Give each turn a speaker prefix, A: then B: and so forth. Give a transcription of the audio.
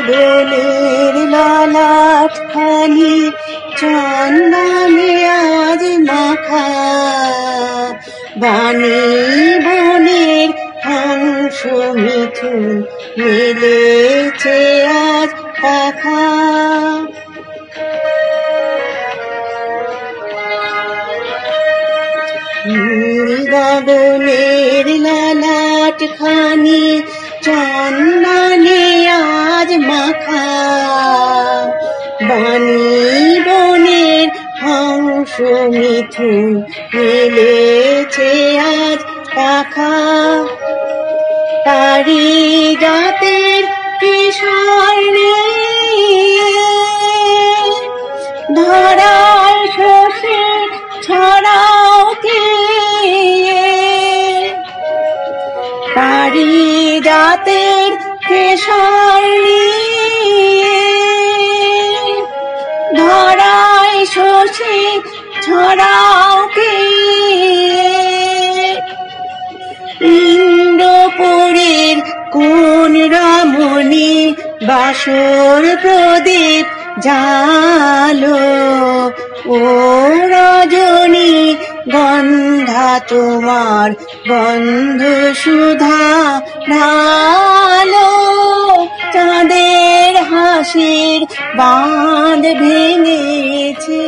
A: বাদলের ললাট খানি চন্দনে আজ মাখা, বাণী বনের হংস মিথুন মেলেছে আজ পাখা। নীল গগনের ললাট খানি চন্দনে আজ মাখা, বাণী বনের হংস মিথুন মেলেছে আজ পাখা। পারিজাতের কিশোর ধরার শোষে ছড়াও কে, পারিজাতের কেশর ধরায় শোষে ছড়াও কে, ইন্দ্রপুরীর কোন রমণী বাসর প্রদীপ জালো, ও রজনী গন্ধা তোমার গন্ধ সুধা ঢালো, চাঁদের হাসির বাঁধ ভেঙেছে।